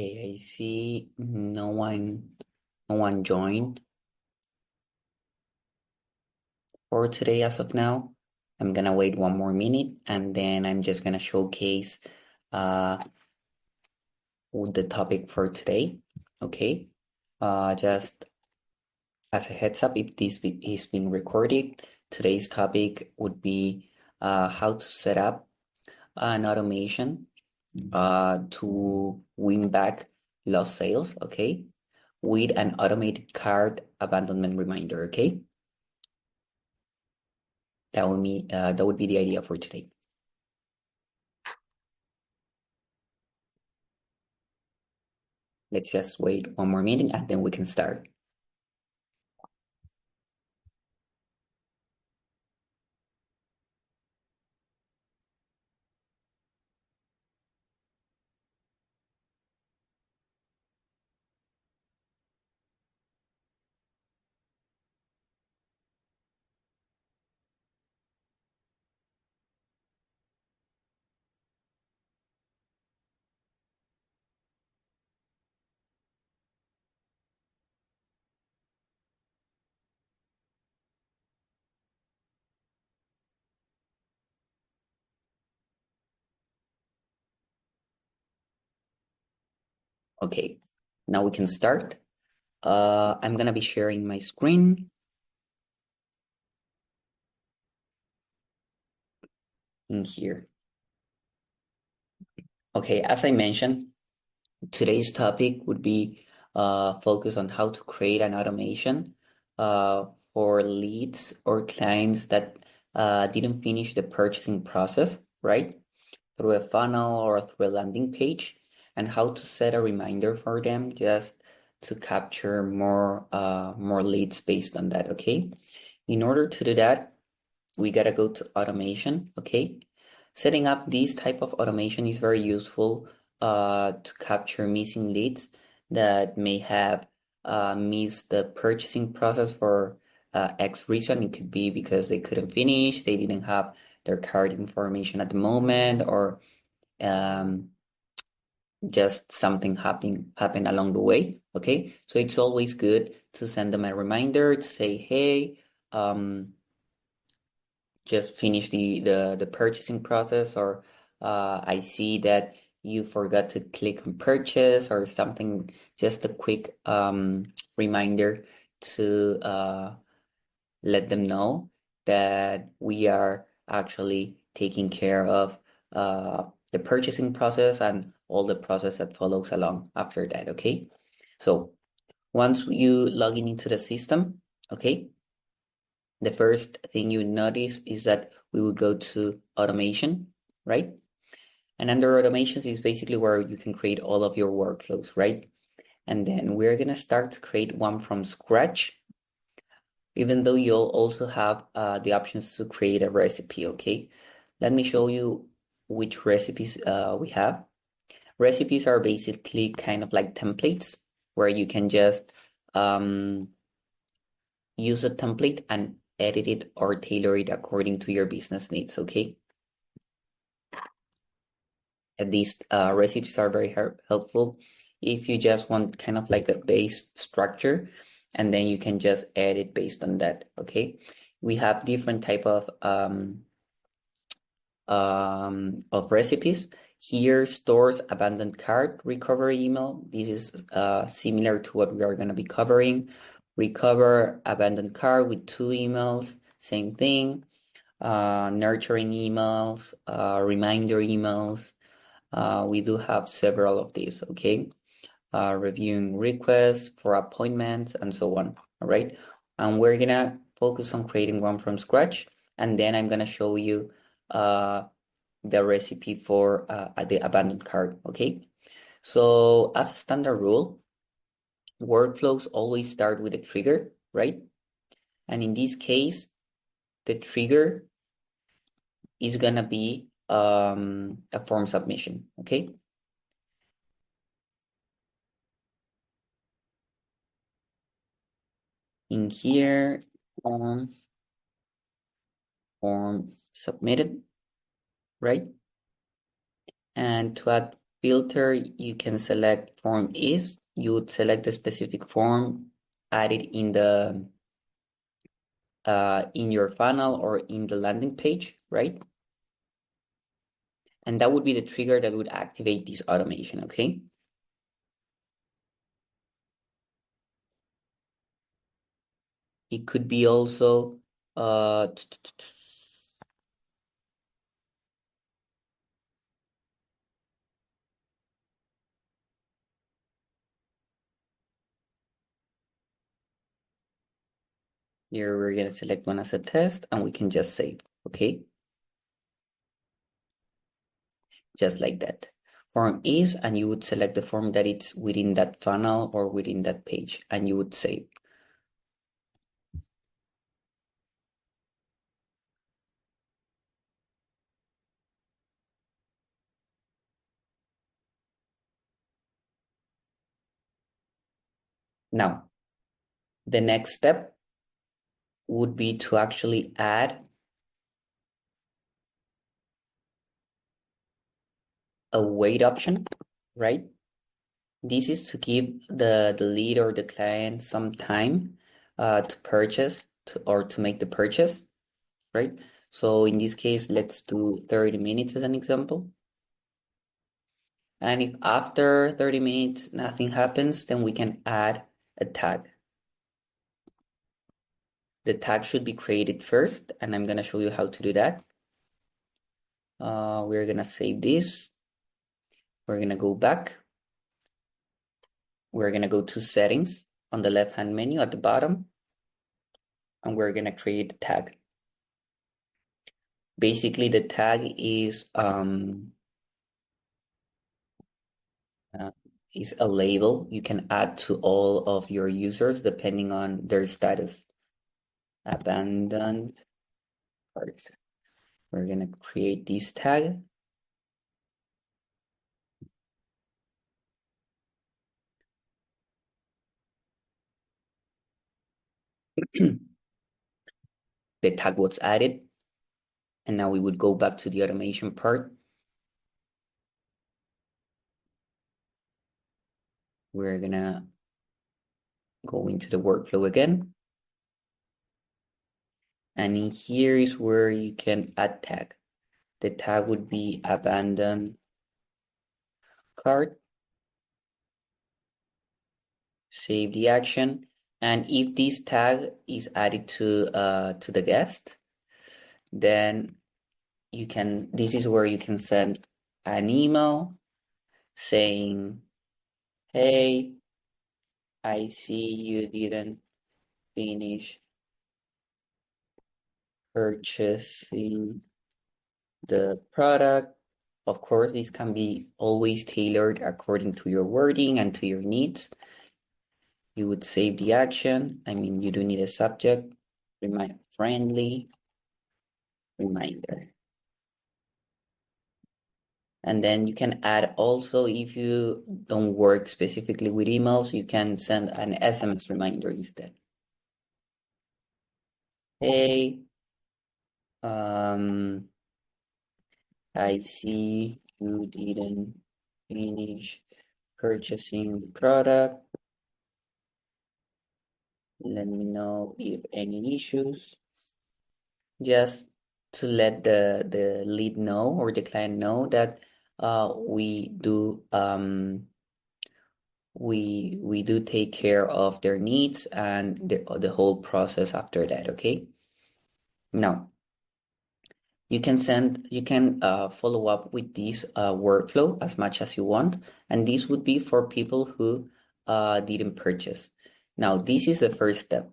Okay, I see no one joined for today as of now. I'm gonna wait one more minute and then I'm just gonna showcase uh the topic for today. Okay. Just as a heads up, if this is being recorded, today's topic would be how to set up an automation to win back lost sales, okay, with an automated cart abandonment reminder, okay? That would be the idea for today. Let's just wait one more minute and then we can start. Okay, now we can start. I'm gonna be sharing my screen in here. Okay, as I mentioned, today's topic would be focus on how to create an automation for leads or clients that didn't finish the purchasing process, right? Through a funnel or through a landing page, and how to set a reminder for them just to capture more leads based on that, okay? In order to do that, we gotta go to automation, okay? Setting up this type of automation is very useful to capture missing leads that may have missed the purchasing process for X reason. It could be because they couldn't finish, they didn't have their card information at the moment, or um, just something happened along the way. Okay, so it's always good to send them a reminder to say, hey, just finish the purchasing process, or I see that you forgot to click on purchase or something, just a quick reminder to let them know that we are actually taking care of the purchasing process and all the process that follows along after that, okay? So once you log into the system, okay, the first thing you notice is that we would go to automation, right? And under automations is basically where you can create all of your workflows, right? And then we're gonna start to create one from scratch, even though you'll also have the options to create a recipe, okay? Let me show you which recipes we have. Recipes are basically kind of like templates where you can just use a template and edit it or tailor it according to your business needs, okay? And these recipes are very helpful if you just want kind of like a base structure, and then you can just edit based on that, okay? We have different type of recipes. Here, stores abandoned cart recovery email. This is similar to what we are going to be covering. Recover abandoned cart with 2 emails, same thing. Nurturing emails, reminder emails. We do have several of these, okay? Reviewing requests for appointments and so on, all right? And we're gonna focus on creating one from scratch, and then I'm gonna show you the recipe for the abandoned cart, okay? So as a standard rule, workflows always start with a trigger, right? And in this case, the trigger is gonna be a form submission, okay? In here, form submitted, right? And to add filter, you can select form is. You would select the specific form, add it in your funnel or in the landing page, right? And that would be the trigger that would activate this automation, okay? It could be also here we're gonna select one as a test and we can just save, okay? Just like that. Form is, and you would select the form that it's within that funnel or within that page, and you would save. Now, the next step would be to actually add a wait option, right? This is to give the lead or the client some time to purchase or to make the purchase, right? So in this case, let's do 30 minutes as an example. And if after 30 minutes nothing happens, then we can add a tag. The tag should be created first, and I'm gonna show you how to do that. We're gonna save this. We're gonna go back. We're gonna go to settings on the left-hand menu at the bottom, and we're gonna create a tag. Basically, the tag uh, is a label you can add to all of your users depending on their status. Abandoned cart. We're gonna create this tag. The tag was added, and now we would go back to the automation part. We're gonna go into the workflow again. And in here is where you can add tag. The tag would be abandoned cart. Save the action. And if this tag is added to the guest, then this is where you can send an email saying, hey, I see you didn't finish purchasing the product. Of course, this can be always tailored according to your wording and to your needs. You would save the action. I mean, you do need a subject, friendly reminder. And then you can add also, if you don't work specifically with emails, you can send an SMS reminder instead. Hey, I see you didn't finish purchasing the product. Let me know if any issues. Just to let the lead know or the client know that we do we do take care of their needs and the whole process after that, okay? Now you can follow up with this workflow as much as you want, and this would be for people who didn't purchase. Now this is the first step.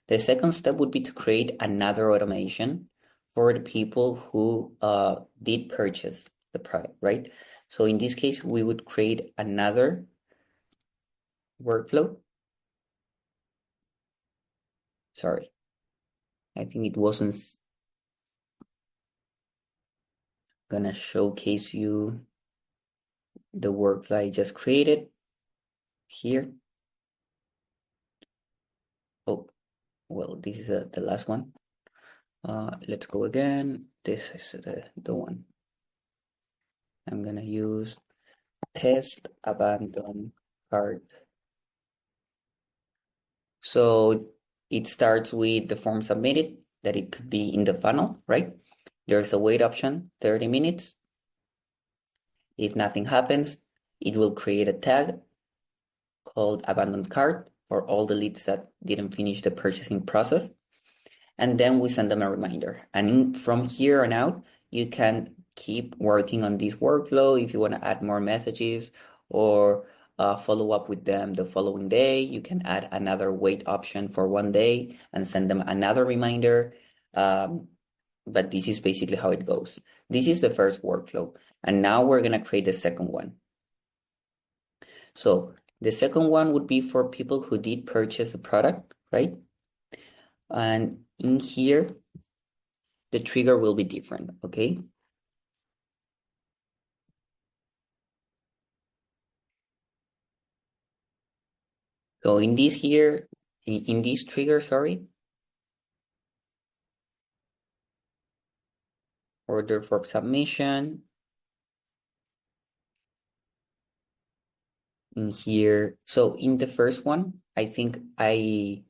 The second step would be to create another automation for the people who did purchase the product, right? So in this case, we would create another workflow. Sorry, I think it wasn't gonna showcase you the workflow I just created here. Oh, well, this is the last one. Let's go again. This is the one I'm gonna use. test abandoned cart. So it starts with the form submitted, that it could be in the funnel, right? There's a wait option, 30 minutes. If nothing happens, it will create a tag called abandoned cart for all the leads that didn't finish the purchasing process. And then we send them a reminder. And from here on out, you can keep working on this workflow. If you want to add more messages or follow up with them the following day, you can add another wait option for 1 day and send them another reminder. But this is basically how it goes. This is the first workflow. And now we're going to create the second one. So the second one would be for people who did purchase the product, right? And in here, the trigger will be different, okay? So in this here, in this trigger, sorry, order for submission, in here. So in the first one, I think I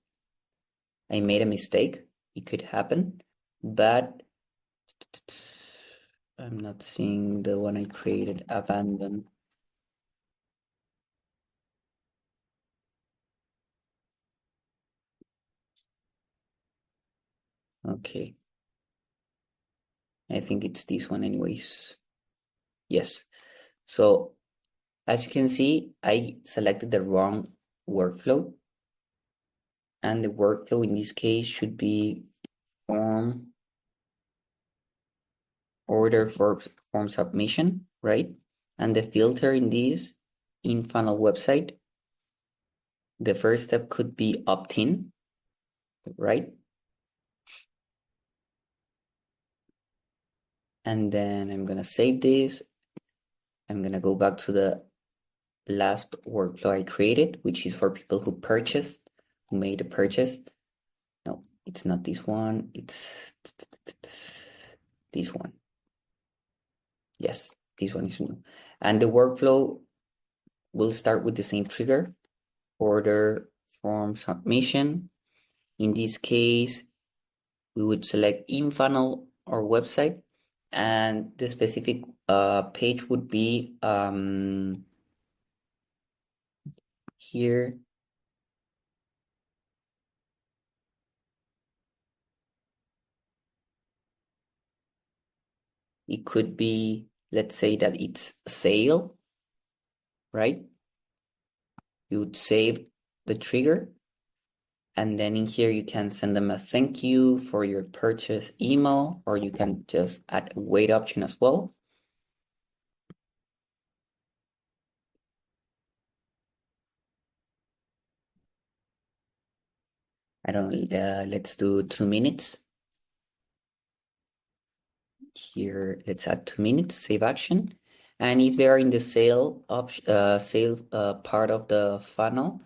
made a mistake. It could happen, but I'm not seeing the one I created, abandon. Okay. I think it's this one anyways. Yes. So as you can see, I selected the wrong workflow, and the workflow in this case should be form order for form submission, right? And the filter in this in funnel website, the first step could be opt-in, right? And then I'm gonna save this. I'm gonna go back to the last workflow I created, which is for people who purchased, who made a purchase. No, it's not this one. It's this one. Yes, this one is new. And the workflow will start with the same trigger, order form submission. In this case, we would select in funnel or website, and the specific page would be here. It could be, let's say that it's sale, right? You would save the trigger, and then in here you can send them a thank you for your purchase email, or you can just add a wait option as well. I don't know, let's do 2 minutes. Here, let's add 2 minutes, save action. And if they are in the sale option, sale part of the funnel,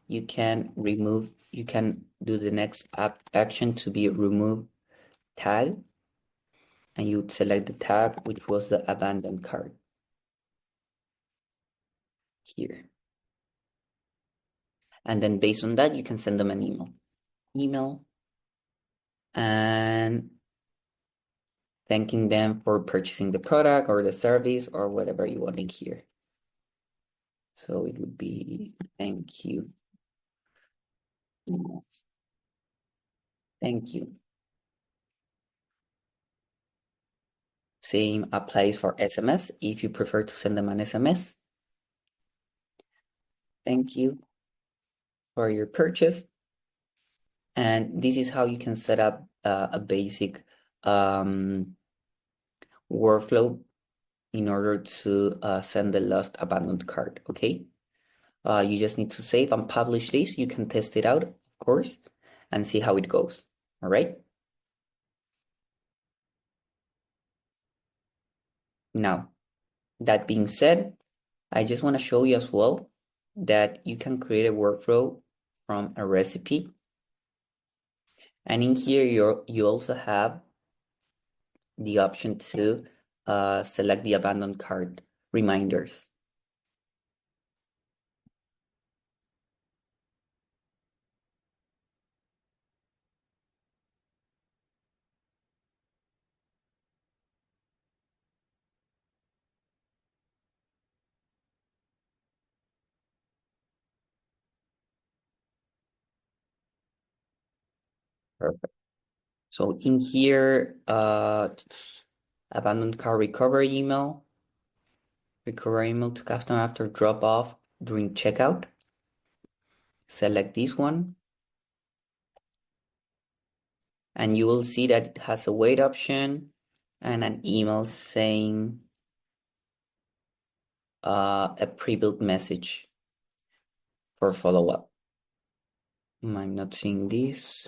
you can do the next action to be remove tag, and you would select the tag, which was the abandoned cart here. And then based on that, you can send them an email and thanking them for purchasing the product or the service or whatever you want in here. So it would be thank you. Thank you. Same applies for SMS if you prefer to send them an SMS. Thank you for your purchase. And this is how you can set up a basic workflow in order to send the lost abandoned cart, okay? You just need to save and publish this. You can test it out, of course, and see how it goes, all right? Now, that being said, I just want to show you as well that you can create a workflow from a recipe. And in here, you also have the option to select the abandoned cart reminders. Perfect. So in here, abandoned cart recovery email to customer after drop off during checkout. Select this one, and you will see that it has a wait option and an email saying a pre-built message for follow-up. I'm not seeing this.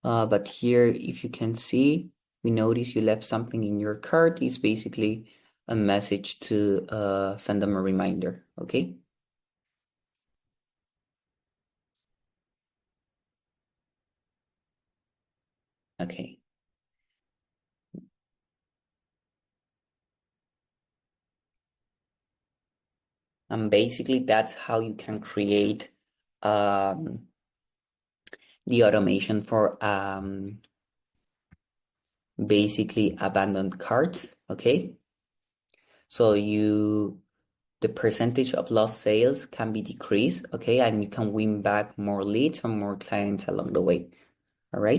But here, if you can see, we notice you left something in your cart. It's basically a message to send them a reminder, okay? Okay. And basically that's how you can create the automation for basically abandoned carts, okay? So the percentage of lost sales can be decreased, okay? And you can win back more leads and more clients along the way, all right?